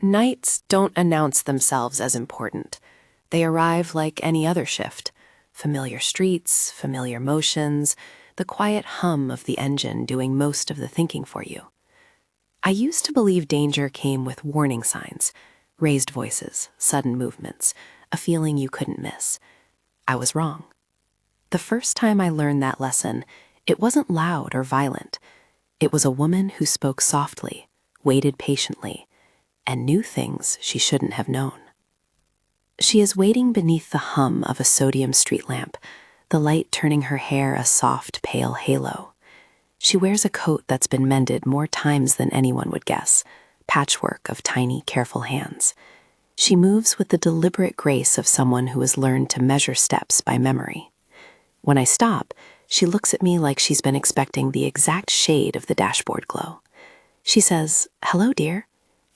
Nights don't announce themselves as important. They arrive like any other shift. Familiar streets, familiar motions, the quiet hum of the engine doing most of the thinking for you. I used to believe danger came with warning signs, raised voices, sudden movements, a feeling you couldn't miss. I was wrong. The first time I learned that lesson, it wasn't loud or violent. It was a woman who spoke softly, waited patiently, and knew things she shouldn't have known. She is waiting beneath the hum of a sodium street lamp, the light turning her hair a soft, pale halo. She wears a coat that's been mended more times than anyone would guess, patchwork of tiny, careful hands. She moves with the deliberate grace of someone who has learned to measure steps by memory. When I stop, she looks at me like she's been expecting the exact shade of the dashboard glow. She says, "Hello, dear,"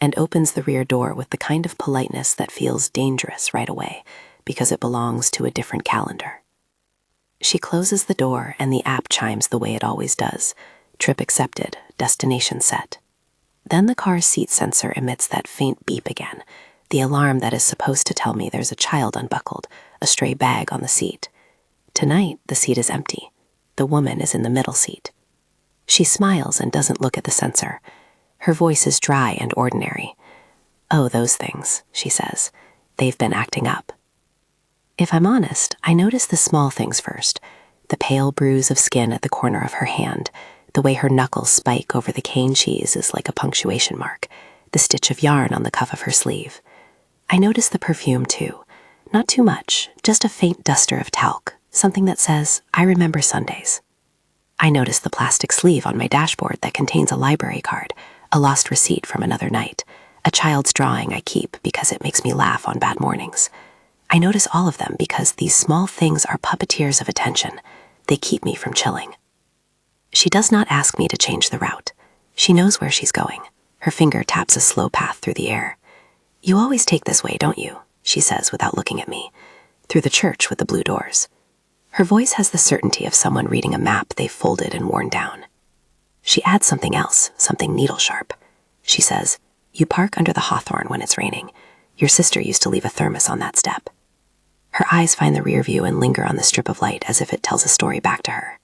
and opens the rear door with the kind of politeness that feels dangerous right away because it belongs to a different calendar. She closes the door and the app chimes the way it always does. Trip accepted, destination set. Then the car's seat sensor emits that faint beep again, the alarm that is supposed to tell me there's a child unbuckled, a stray bag on the seat. Tonight, the seat is empty. The woman is in the middle seat. She smiles and doesn't look at the sensor. Her voice is dry and ordinary. "Oh, those things," she says. "They've been acting up." If I'm honest, I notice the small things first. The pale bruise of skin at the corner of her hand, the way her knuckles spike over the cane cheese is like a punctuation mark, the stitch of yarn on the cuff of her sleeve. I notice the perfume too. Not too much, just a faint duster of talc, something that says, "I remember Sundays." I notice the plastic sleeve on my dashboard that contains a library card, a lost receipt from another night, a child's drawing I keep because it makes me laugh on bad mornings. I notice all of them because these small things are puppeteers of attention. They keep me from chilling. She does not ask me to change the route. She knows where she's going. Her finger taps a slow path through the air. "You always take this way, don't you?" she says without looking at me. "Through the church with the blue doors." Her voice has the certainty of someone reading a map they've folded and worn down. She adds something else, something needle sharp. She says, "You park under the hawthorn when it's raining. Your sister used to leave a thermos on that step." Her eyes find the rear view and linger on the strip of light as if it tells a story back to her.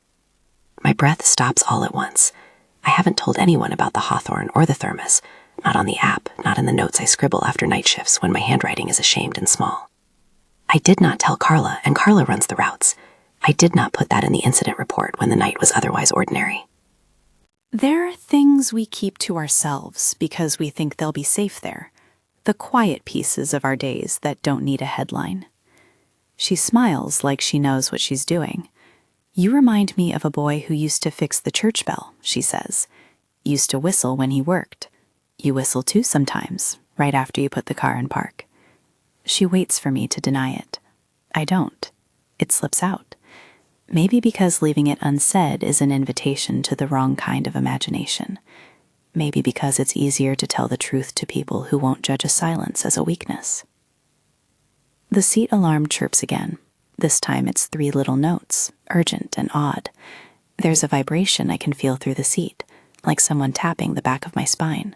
My breath stops all at once. I haven't told anyone about the hawthorn or the thermos, not on the app, not in the notes I scribble after night shifts when my handwriting is ashamed and small. I did not tell Carla, and Carla runs the routes. I did not put that in the incident report when the night was otherwise ordinary. There are things we keep to ourselves because we think they'll be safe there, the quiet pieces of our days that don't need a headline. She smiles like she knows what she's doing. "You remind me of a boy who used to fix the church bell," she says. "Used to whistle when he worked. You whistle too sometimes, right after you put the car in park." She waits for me to deny it. I don't. It slips out. Maybe because leaving it unsaid is an invitation to the wrong kind of imagination. Maybe because it's easier to tell the truth to people who won't judge a silence as a weakness. The seat alarm chirps again. This time it's 3 little notes, urgent and odd. There's a vibration I can feel through the seat, like someone tapping the back of my spine.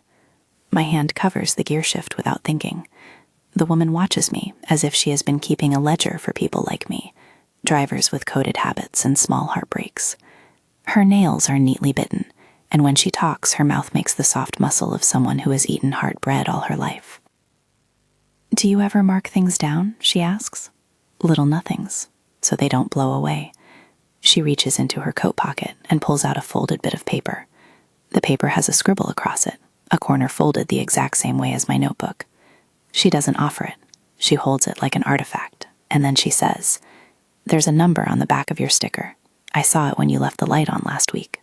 My hand covers the gear shift without thinking. The woman watches me as if she has been keeping a ledger for people like me, drivers with coded habits and small heartbreaks. Her nails are neatly bitten, and when she talks, her mouth makes the soft muscle of someone who has eaten hard bread all her life. "Do you ever mark things down?" she asks. "Little nothings, so they don't blow away." She reaches into her coat pocket and pulls out a folded bit of paper. The paper has a scribble across it, a corner folded the exact same way as my notebook. She doesn't offer it. She holds it like an artifact, and then she says, "There's a number on the back of your sticker. I saw it when you left the light on last week."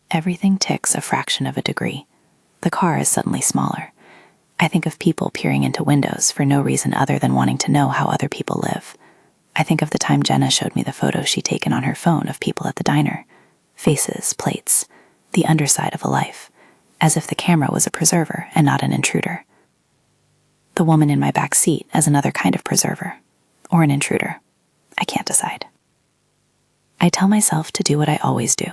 Everything ticks a fraction of a degree. The car is suddenly smaller. I think of people peering into windows for no reason other than wanting to know how other people live. I think of the time Jenna showed me the photos she'd taken on her phone of people at the diner. Faces, plates, the underside of a life, as if the camera was a preserver and not an intruder. The woman in my back seat as another kind of preserver, or an intruder. I can't decide. I tell myself to do what I always do.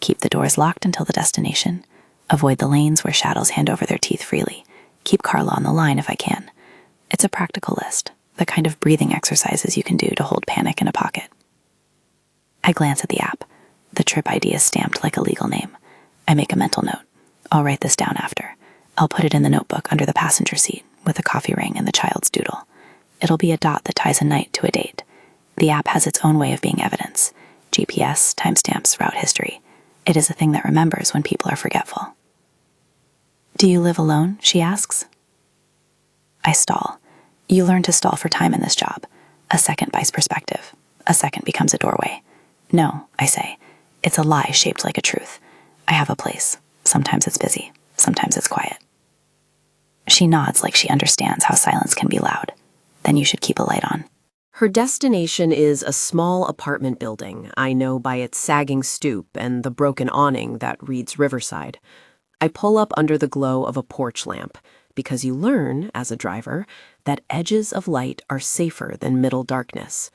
Keep the doors locked until the destination. Avoid the lanes where shadows hand over their teeth freely. keep Carla on the line if I can. It's a practical list, the kind of breathing exercises you can do to hold panic in a pocket. I glance at the app. The trip ID is stamped like a legal name. I make a mental note. I'll write this down after. I'll put it in the notebook under the passenger seat with a coffee ring and the child's doodle. It'll be a dot that ties a night to a date. The app has its own way of being evidence. GPS, timestamps, route history. It is a thing that remembers when people are forgetful. Do you live alone? She asks. I stall. You learn to stall for time in this job. A second buys perspective. A second becomes a doorway. No, I say. It's a lie shaped like a truth. I have a place. Sometimes it's busy. Sometimes it's quiet. She nods like she understands how silence can be loud. Then you should keep a light on. Her destination is a small apartment building. I know by its sagging stoop and the broken awning that reads Riverside. I pull up under the glow of a porch lamp, because you learn, as a driver, that edges of light are safer than middle darkness.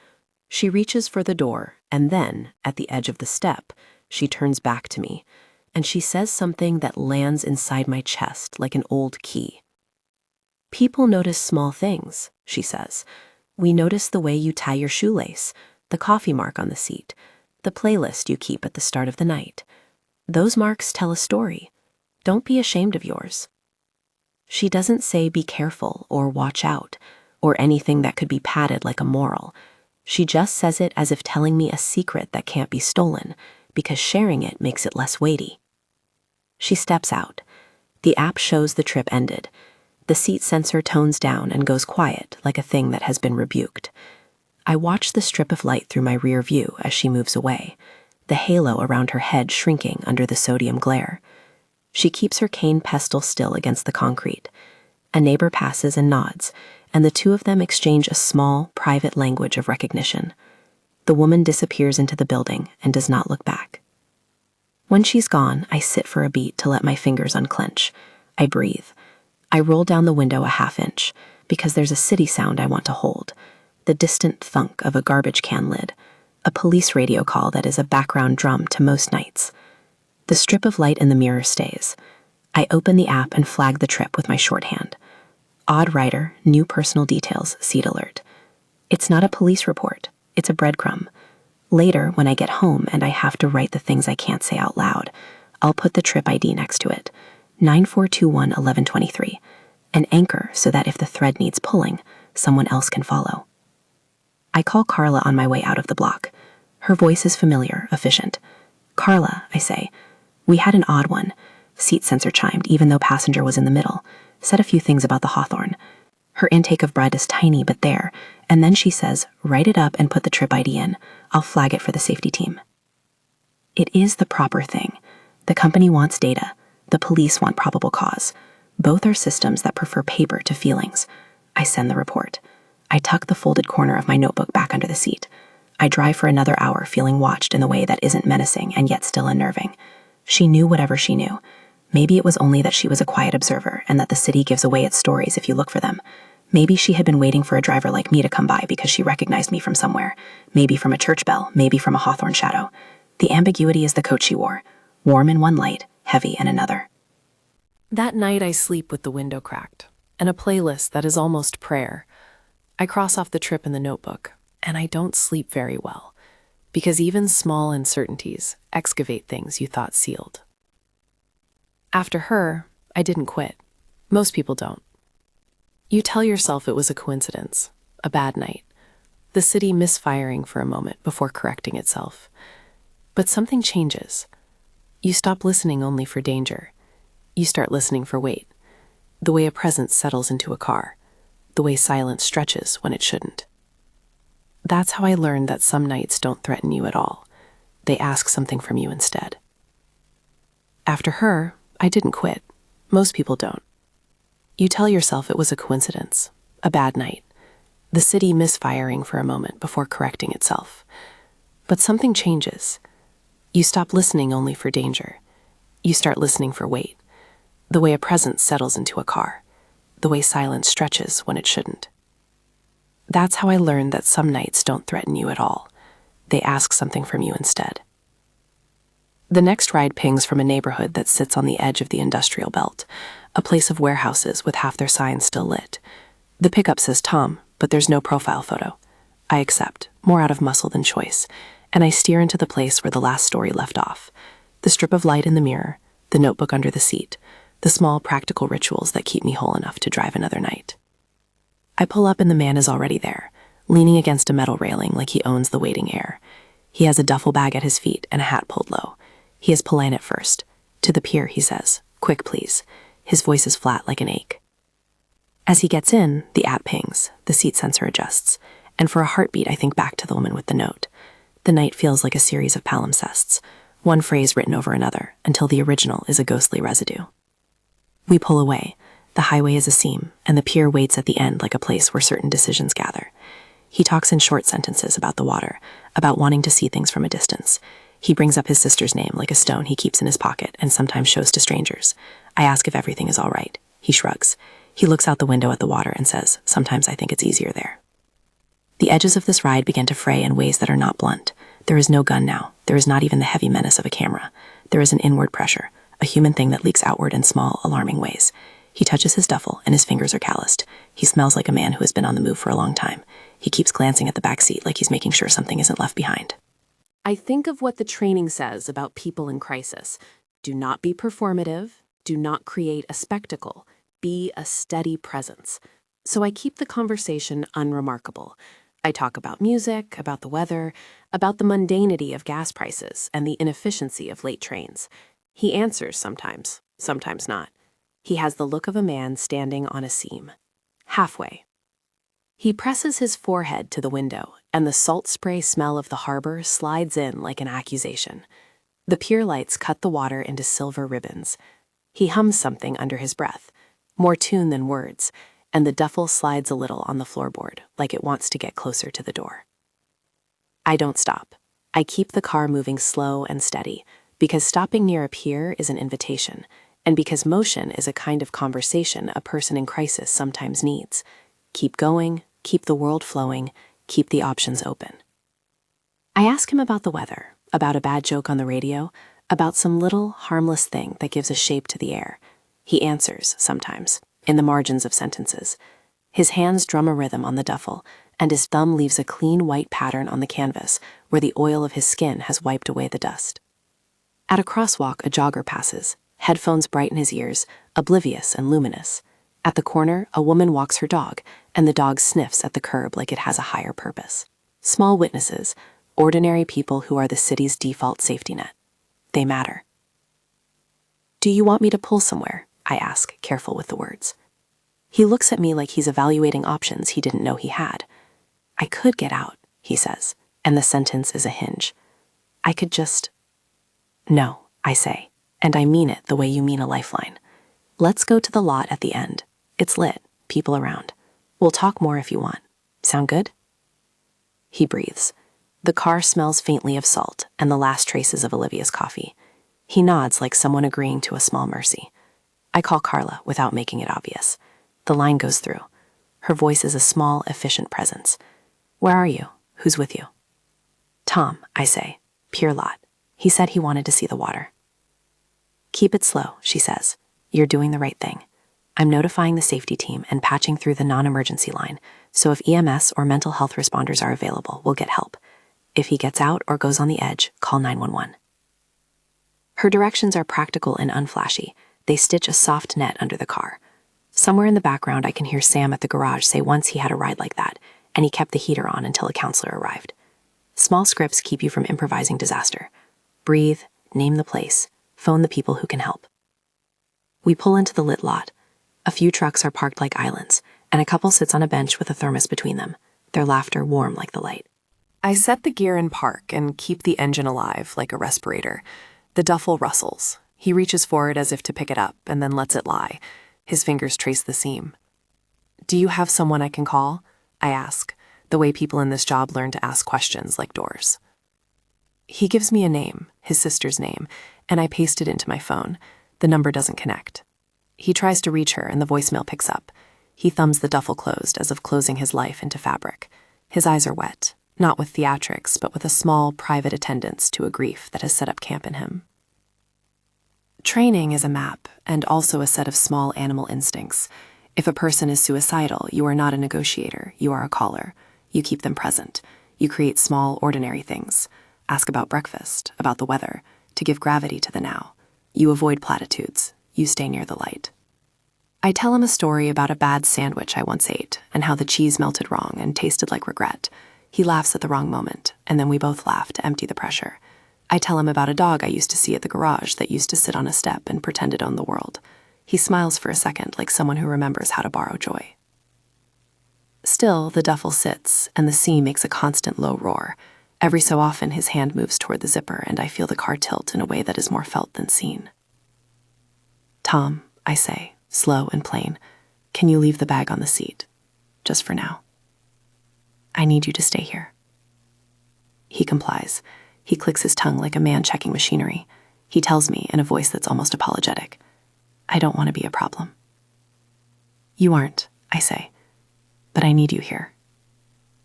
She reaches for the door, and then, at the edge of the step, she turns back to me, and she says something that lands inside my chest like an old key. People notice small things, she says. We notice the way you tie your shoelace, the coffee mark on the seat, the playlist you keep at the start of the night. Those marks tell a story. Don't be ashamed of yours. She doesn't say be careful or watch out or anything that could be padded like a moral. She just says it as if telling me a secret that can't be stolen, because sharing it makes it less weighty. She steps out. The app shows the trip ended. The seat sensor tones down and goes quiet like a thing that has been rebuked. I watch the strip of light through my rear view as she moves away, the halo around her head shrinking under the sodium glare. She keeps her cane pestle still against the concrete. A neighbor passes and nods, and the two of them exchange a small, private language of recognition. The woman disappears into the building and does not look back. When she's gone, I sit for a beat to let my fingers unclench. I breathe. I roll down the window a half inch, because there's a city sound I want to hold. The distant thunk of a garbage can lid. A police radio call that is a background drum to most nights. The strip of light in the mirror stays. I open the app and flag the trip with my shorthand. Odd writer, new personal details, seat alert. It's not a police report. It's a breadcrumb. Later, when I get home and I have to write the things I can't say out loud, I'll put the trip ID next to it. 9421-1123. An anchor so that if the thread needs pulling, someone else can follow. I call Carla on my way out of the block. Her voice is familiar, efficient. Carla, I say. We had an odd one. Seat sensor chimed even though passenger was in the middle. Said a few things about the Hawthorne. Her intake of bread is tiny but there, and then she says, write it up and put the trip ID in. I'll flag it for the safety team. It is the proper thing. The company wants data. The police want probable cause. Both are systems that prefer paper to feelings. I send the report. I tuck the folded corner of my notebook back under the seat. I drive for another hour feeling watched in a way that isn't menacing and yet still unnerving. She knew whatever she knew. Maybe it was only that she was a quiet observer and that the city gives away its stories if you look for them. Maybe she had been waiting for a driver like me to come by because she recognized me from somewhere. Maybe from a church bell, maybe from a Hawthorne shadow. The ambiguity is the coat she wore. Warm in one light, heavy in another. That night I sleep with the window cracked, and a playlist that is almost prayer. I cross off the trip in the notebook, and I don't sleep very well, because even small uncertainties excavate things you thought sealed. After her, I didn't quit. Most people don't. You tell yourself it was a coincidence, a bad night, the city misfiring for a moment before correcting itself. But something changes. You stop listening only for danger. You start listening for weight, the way a presence settles into a car, the way silence stretches when it shouldn't. That's how I learned that some nights don't threaten you at all. They ask something from you instead. After her, I didn't quit. Most people don't. You tell yourself it was a coincidence, a bad night, the city misfiring for a moment before correcting itself. But something changes. You stop listening only for danger. You start listening for weight, the way a presence settles into a car, the way silence stretches when it shouldn't. That's how I learned that some nights don't threaten you at all. They ask something from you instead. The next ride pings from a neighborhood that sits on the edge of the industrial belt. a place of warehouses with half their signs still lit. The pickup says Tom, but there's no profile photo. I accept, more out of muscle than choice, and I steer into the place where the last story left off. The strip of light in the mirror, the notebook under the seat, the small practical rituals that keep me whole enough to drive another night. I pull up and the man is already there, leaning against a metal railing like he owns the waiting air. He has a duffel bag at his feet and a hat pulled low. He is polite at first. To the pier, he says, "Quick, please." His voice is flat like an ache. As he gets in, the app pings, the seat sensor adjusts, and for a heartbeat I think back to the woman with the note. The night feels like a series of palimpsests, one phrase written over another, until the original is a ghostly residue. We pull away. The highway is a seam, and the pier waits at the end like a place where certain decisions gather. He talks in short sentences about the water, about wanting to see things from a distance. He brings up his sister's name like a stone he keeps in his pocket and sometimes shows to strangers. I ask if everything is all right. He shrugs. He looks out the window at the water and says, "Sometimes I think it's easier there." The edges of this ride begin to fray in ways that are not blunt. There is no gun now. There is not even the heavy menace of a camera. There is an inward pressure, a human thing that leaks outward in small, alarming ways. He touches his duffel, and his fingers are calloused. He smells like a man who has been on the move for a long time. He keeps glancing at the back seat like he's making sure something isn't left behind. I think of what the training says about people in crisis. Do not be performative. Do not create a spectacle. Be a steady presence. So I keep the conversation unremarkable. I talk about music, about the weather, about the mundanity of gas prices and the inefficiency of late trains. He answers sometimes, sometimes not. He has the look of a man standing on a seam. Halfway. He presses his forehead to the window, and the salt spray smell of the harbor slides in like an accusation. The pier lights cut the water into silver ribbons. He hums something under his breath, more tune than words, and the duffel slides a little on the floorboard, like it wants to get closer to the door. I don't stop. I keep the car moving slow and steady, because stopping near a pier is an invitation, and because motion is a kind of conversation a person in crisis sometimes needs. Keep going, keep the world flowing, keep the options open. I ask him about the weather, about a bad joke on the radio, about some little, harmless thing that gives a shape to the air. He answers, sometimes, in the margins of sentences. His hands drum a rhythm on the duffel, and his thumb leaves a clean white pattern on the canvas where the oil of his skin has wiped away the dust. At a crosswalk, a jogger passes, headphones bright in his ears, oblivious and luminous. At the corner, a woman walks her dog, and the dog sniffs at the curb like it has a higher purpose. Small witnesses, ordinary people who are the city's default safety net. They matter. "Do you want me to pull somewhere?" I ask, careful with the words. He looks at me like he's evaluating options he didn't know he had. "I could get out," he says, and the sentence is a hinge. "I could just—" "No," I say, and I mean it the way you mean a lifeline. "Let's go to the lot at the end. It's lit, people around. We'll talk more if you want. Sound good?" He breathes. The car smells faintly of salt and the last traces of Olivia's coffee. He nods like someone agreeing to a small mercy. I call Carla without making it obvious. The line goes through. Her voice is a small, efficient presence. "Where are you? Who's with you?" "Tom," I say. "Pier lot. He said he wanted to see the water." "Keep it slow," she says. "You're doing the right thing. I'm notifying the safety team and patching through the non-emergency line, so if EMS or mental health responders are available, we'll get help. If he gets out or goes on the edge, call 911. Her directions are practical and unflashy. They stitch a soft net under the car. Somewhere in the background, I can hear Sam at the garage say once he had a ride like that, and he kept the heater on until a counselor arrived. Small scripts keep you from improvising disaster. Breathe, name the place, phone the people who can help. We pull into the lit lot. A few trucks are parked like islands, and a couple sits on a bench with a thermos between them, their laughter warm like the light. I set the gear in park and keep the engine alive like a respirator. The duffel rustles. He reaches for it as if to pick it up and then lets it lie. His fingers trace the seam. "Do you have someone I can call?" I ask, the way people in this job learn to ask questions like doors. He gives me a name, his sister's name, and I paste it into my phone. The number doesn't connect. He tries to reach her and the voicemail picks up. He thumbs the duffel closed as if closing his life into fabric. His eyes are wet, not with theatrics, but with a small, private attendance to a grief that has set up camp in him. Training is a map and also a set of small animal instincts. If a person is suicidal, you are not a negotiator, you are a caller. You keep them present. You create small, ordinary things. Ask about breakfast, about the weather, to give gravity to the now. You avoid platitudes. You stay near the light. I tell him a story about a bad sandwich I once ate and how the cheese melted wrong and tasted like regret. He laughs at the wrong moment, and then we both laugh to empty the pressure. I tell him about a dog I used to see at the garage that used to sit on a step and pretend it owned the world. He smiles for a second like someone who remembers how to borrow joy. Still, the duffel sits, and the sea makes a constant low roar. Every so often, his hand moves toward the zipper, and I feel the car tilt in a way that is more felt than seen. "Tom," I say, slow and plain, "can you leave the bag on the seat? Just for now. I need you to stay here." He complies. He clicks his tongue like a man checking machinery. He tells me in a voice that's almost apologetic, "I don't want to be a problem." "You aren't," I say, "but I need you here.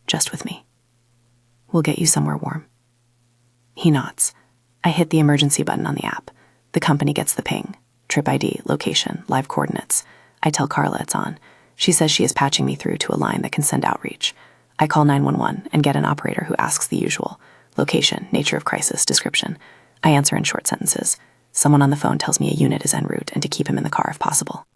Just with me. We'll get you somewhere warm." He nods. I hit the emergency button on the app. The company gets the ping. Trip ID, location, live coordinates. I tell Carla it's on. She says she is patching me through to a line that can send outreach. I call 911 and get an operator who asks the usual. Location, nature of crisis, description. I answer in short sentences. Someone on the phone tells me a unit is en route and to keep him in the car if possible.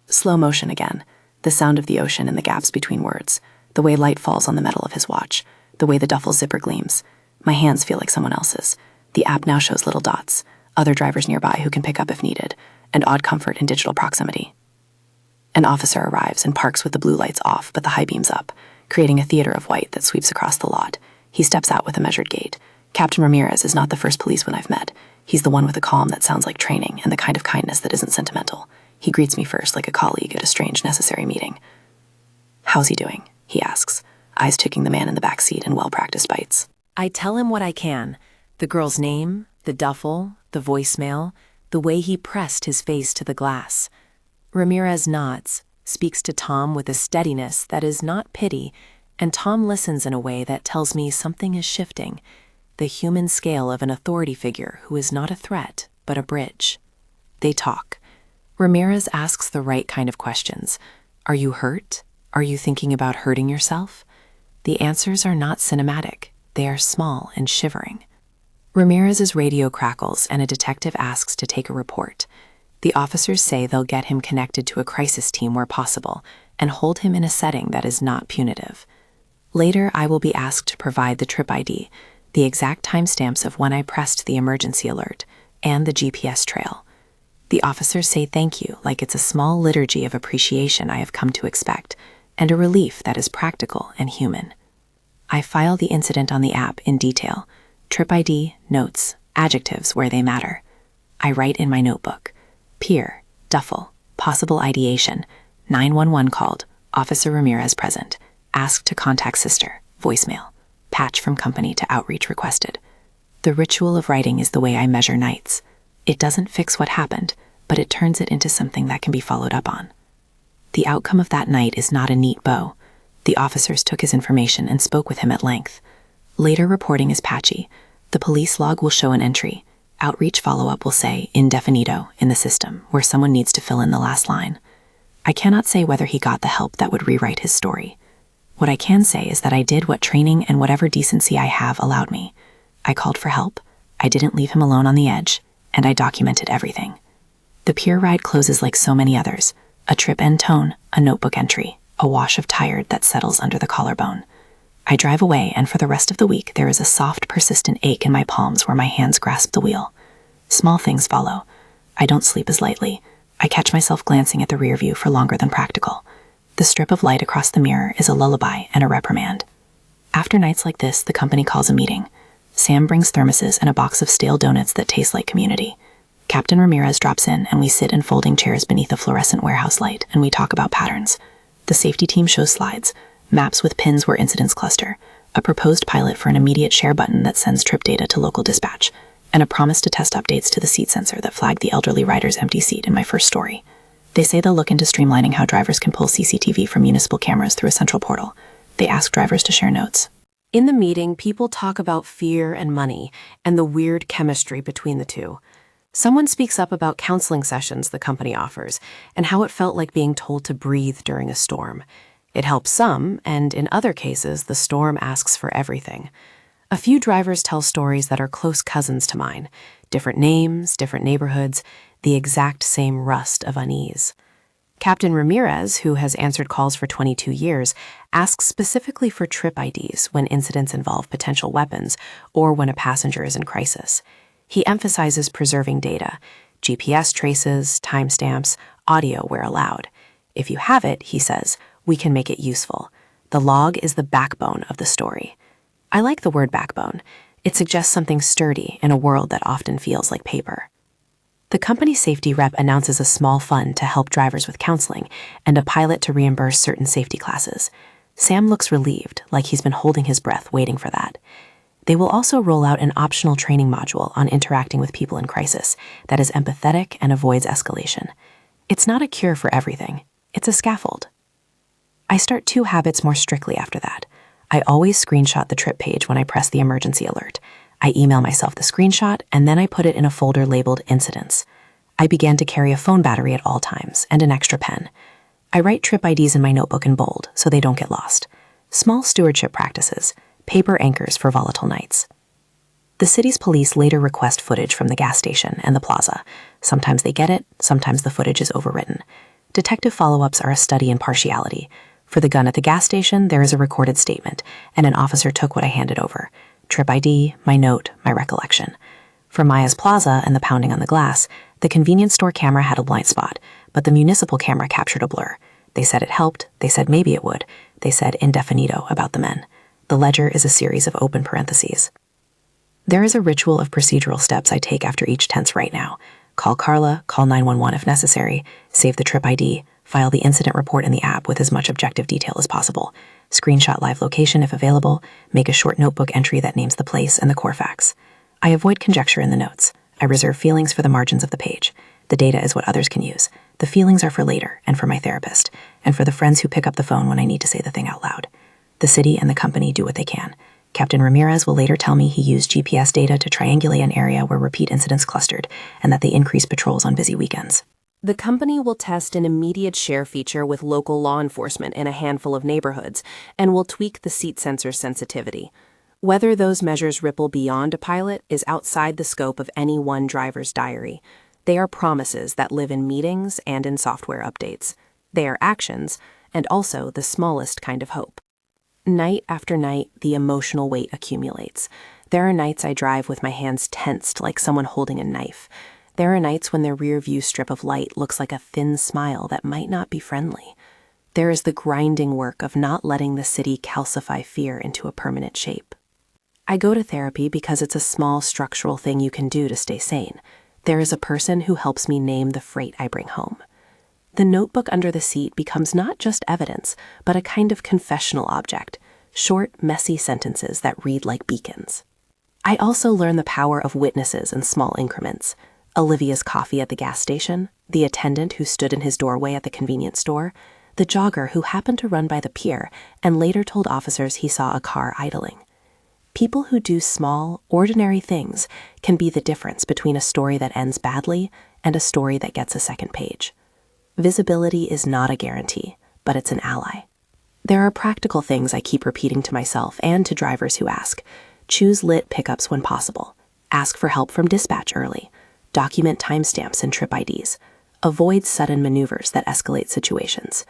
Slow motion again. The sound of the ocean and the gaps between words. The way light falls on the metal of his watch. The way the duffel zipper gleams. My hands feel like someone else's. The app now shows little dots. Other drivers nearby who can pick up if needed. And odd comfort in digital proximity. An officer arrives and parks with the blue lights off but the high beams up, creating a theater of white that sweeps across the lot. He steps out with a measured gait. Captain Ramirez is not the first policeman I've met. He's the one with a calm that sounds like training and the kind of kindness that isn't sentimental. He greets me first like a colleague at a strange, necessary meeting. "How's he doing?" he asks, eyes ticking the man in the back seat in well-practiced bites. I tell him what I can. The girl's name, the duffel, the voicemail, the way he pressed his face to the glass. Ramirez nods, speaks to Tom with a steadiness that is not pity, and Tom listens in a way that tells me something is shifting, the human scale of an authority figure who is not a threat, but a bridge. They talk. Ramirez asks the right kind of questions. Are you hurt? Are you thinking about hurting yourself? The answers are not cinematic. They are small and shivering. Ramirez's radio crackles and a detective asks to take a report. The officers say they'll get him connected to a crisis team where possible and hold him in a setting that is not punitive. Later, I will be asked to provide the trip ID, the exact timestamps of when I pressed the emergency alert, and the GPS trail. The officers say thank you like it's a small liturgy of appreciation I have come to expect, and a relief that is practical and human. I file the incident on the app in detail, trip ID, notes, adjectives where they matter. I write in my notebook, pier, duffel, possible ideation, 911 called, Officer Ramirez present, asked to contact sister, voicemail, patch from company to outreach requested. The ritual of writing is the way I measure nights. It doesn't fix what happened, but it turns it into something that can be followed up on. The outcome of that night is not a neat bow. The officers took his information and spoke with him at length. Later reporting is patchy. The police log will show an entry. Outreach follow-up will say indefinito in the system, where someone needs to fill in the last line. I cannot say whether he got the help that would rewrite his story. What I can say is that I did what training and whatever decency I have allowed me. I called for help, I didn't leave him alone on the edge, and I documented everything. The pier ride closes like so many others. A trip end tone, a notebook entry, a wash of tired that settles under the collarbone. I drive away, and for the rest of the week there is a soft, persistent ache in my palms where my hands grasp the wheel. Small things follow. I don't sleep as lightly. I catch myself glancing at the rear view for longer than practical. The strip of light across the mirror is a lullaby and a reprimand. After nights like this, the company calls a meeting. Sam brings thermoses and a box of stale donuts that taste like community. Captain Ramirez drops in, and we sit in folding chairs beneath a fluorescent warehouse light, and we talk about patterns. The safety team shows slides, maps with pins where incidents cluster, a proposed pilot for an immediate share button that sends trip data to local dispatch, and a promise to test updates to the seat sensor that flagged the elderly rider's empty seat in my first story. They say they'll look into streamlining how drivers can pull CCTV from municipal cameras through a central portal. They ask drivers to share notes. In the meeting, people talk about fear and money and the weird chemistry between the two. Someone speaks up about counseling sessions the company offers and how it felt like being told to breathe during a storm. It helps some, and in other cases, the storm asks for everything. A few drivers tell stories that are close cousins to mine. Different names, different neighborhoods, the exact same rust of unease. Captain Ramirez, who has answered calls for 22 years, asks specifically for trip IDs when incidents involve potential weapons or when a passenger is in crisis. He emphasizes preserving data, GPS traces, timestamps, audio where allowed. If you have it, he says, we can make it useful. The log is the backbone of the story. I like the word backbone. It suggests something sturdy in a world that often feels like paper. The company safety rep announces a small fund to help drivers with counseling and a pilot to reimburse certain safety classes. Sam looks relieved, like he's been holding his breath waiting for that. They will also roll out an optional training module on interacting with people in crisis that is empathetic and avoids escalation. It's not a cure for everything. It's a scaffold. I start 2 habits more strictly after that. I always screenshot the trip page when I press the emergency alert. I email myself the screenshot, and then I put it in a folder labeled Incidents. I began to carry a phone battery at all times and an extra pen. I write trip IDs in my notebook in bold so they don't get lost. Small stewardship practices, paper anchors for volatile nights. The city's police later request footage from the gas station and the plaza. Sometimes they get it, sometimes the footage is overwritten. Detective follow-ups are a study in partiality. For the gun at the gas station, there is a recorded statement, and an officer took what I handed over. Trip ID, my note, my recollection. For Maya's Plaza and the pounding on the glass, the convenience store camera had a blind spot, but the municipal camera captured a blur. They said it helped, they said maybe it would, they said indefinito about the men. The ledger is a series of open parentheses. There is a ritual of procedural steps I take after each tense right now. Call Carla, call 911 if necessary, save the trip ID, file the incident report in the app with as much objective detail as possible, screenshot live location if available, make a short notebook entry that names the place and the core facts. I avoid conjecture in the notes. I reserve feelings for the margins of the page. The data is what others can use. The feelings are for later, and for my therapist, and for the friends who pick up the phone when I need to say the thing out loud. The city and the company do what they can. Captain Ramirez will later tell me he used GPS data to triangulate an area where repeat incidents clustered, and that they increased patrols on busy weekends. The company will test an immediate share feature with local law enforcement in a handful of neighborhoods and will tweak the seat sensor sensitivity. Whether those measures ripple beyond a pilot is outside the scope of any one driver's diary. They are promises that live in meetings and in software updates. They are actions, and also the smallest kind of hope. Night after night, the emotional weight accumulates. There are nights I drive with my hands tensed like someone holding a knife. There are nights when the rear view strip of light looks like a thin smile that might not be friendly. There is the grinding work of not letting the city calcify fear into a permanent shape. I go to therapy because it's a small structural thing you can do to stay sane. There is a person who helps me name the freight I bring home. The notebook under the seat becomes not just evidence, but a kind of confessional object, short, messy sentences that read like beacons. I also learn the power of witnesses in small increments. Olivia's coffee at the gas station, the attendant who stood in his doorway at the convenience store, the jogger who happened to run by the pier and later told officers he saw a car idling. People who do small, ordinary things can be the difference between a story that ends badly and a story that gets a second page. Visibility is not a guarantee, but it's an ally. There are practical things I keep repeating to myself and to drivers who ask. Choose lit pickups when possible. Ask for help from dispatch early. Document timestamps and trip IDs. Avoid sudden maneuvers that escalate situations.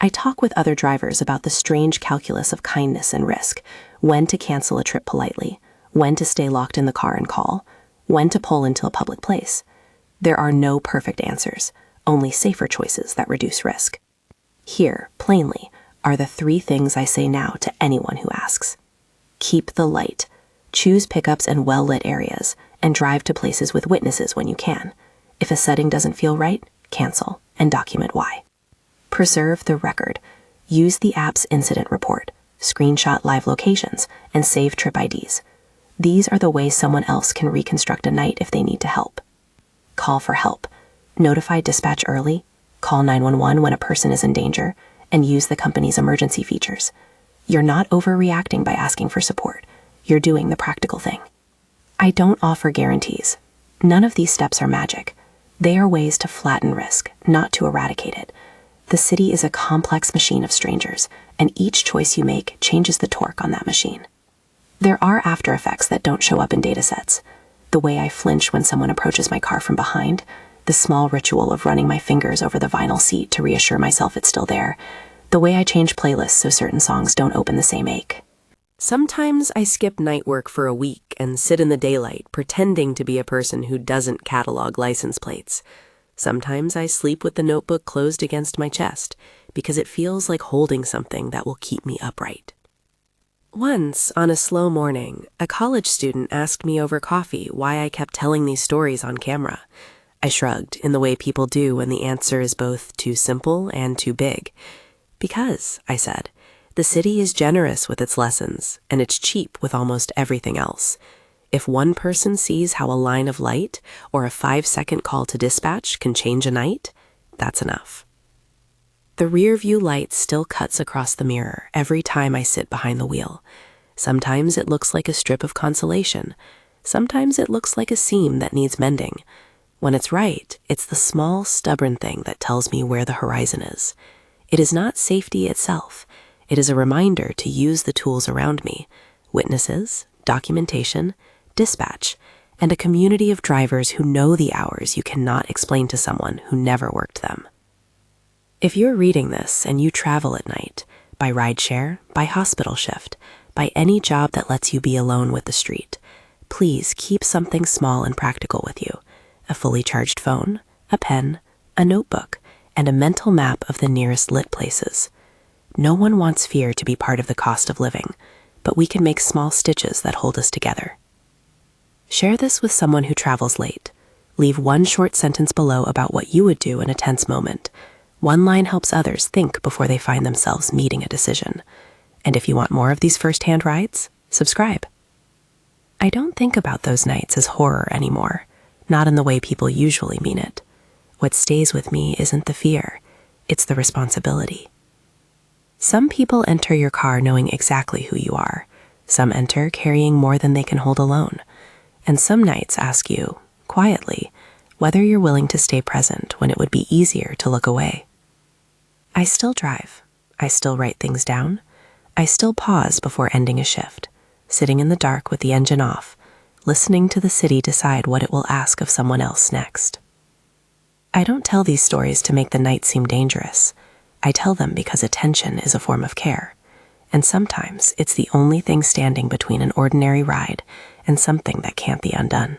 I talk with other drivers about the strange calculus of kindness and risk, when to cancel a trip politely, when to stay locked in the car and call, when to pull into a public place. There are no perfect answers, only safer choices that reduce risk. Here, plainly, are the 3 things I say now to anyone who asks. Keep the light. Choose pickups in well-lit areas, and drive to places with witnesses when you can. If a setting doesn't feel right, cancel, and document why. Preserve the record. Use the app's incident report, screenshot live locations, and save trip IDs. These are the ways someone else can reconstruct a night if they need to help. Call for help. Notify dispatch early, call 911 when a person is in danger, and use the company's emergency features. You're not overreacting by asking for support. You're doing the practical thing. I don't offer guarantees. None of these steps are magic. They are ways to flatten risk, not to eradicate it. The city is a complex machine of strangers, and each choice you make changes the torque on that machine. There are after effects that don't show up in datasets. The way I flinch when someone approaches my car from behind, the small ritual of running my fingers over the vinyl seat to reassure myself it's still there, the way I change playlists so certain songs don't open the same ache. Sometimes I skip night work for a week and sit in the daylight pretending to be a person who doesn't catalog license plates. Sometimes I sleep with the notebook closed against my chest because it feels like holding something that will keep me upright. Once, on a slow morning, a college student asked me over coffee why I kept telling these stories on camera. I shrugged in the way people do when the answer is both too simple and too big. Because, I said, the city is generous with its lessons, and it's cheap with almost everything else. If one person sees how a line of light or a 5-second call to dispatch can change a night, that's enough. The rear view light still cuts across the mirror every time I sit behind the wheel. Sometimes it looks like a strip of consolation. Sometimes it looks like a seam that needs mending. When it's right, it's the small, stubborn thing that tells me where the horizon is. It is not safety itself. It is a reminder to use the tools around me: witnesses, documentation, dispatch, and a community of drivers who know the hours you cannot explain to someone who never worked them. If you're reading this and you travel at night, by rideshare, by hospital shift, by any job that lets you be alone with the street, please keep something small and practical with you: a fully charged phone, a pen, a notebook, and a mental map of the nearest lit places. No one wants fear to be part of the cost of living, but we can make small stitches that hold us together. Share this with someone who travels late. Leave one short sentence below about what you would do in a tense moment. One line helps others think before they find themselves meeting a decision. And if you want more of these first-hand rides, subscribe. I don't think about those nights as horror anymore, not in the way people usually mean it. What stays with me isn't the fear, it's the responsibility. Some people enter your car knowing exactly who you are. Some enter carrying more than they can hold alone. And some nights ask you, quietly, whether you're willing to stay present when it would be easier to look away. I still drive. I still write things down. I still pause before ending a shift, sitting in the dark with the engine off, listening to the city decide what it will ask of someone else next. I don't tell these stories to make the night seem dangerous. I tell them because attention is a form of care, and sometimes it's the only thing standing between an ordinary ride and something that can't be undone.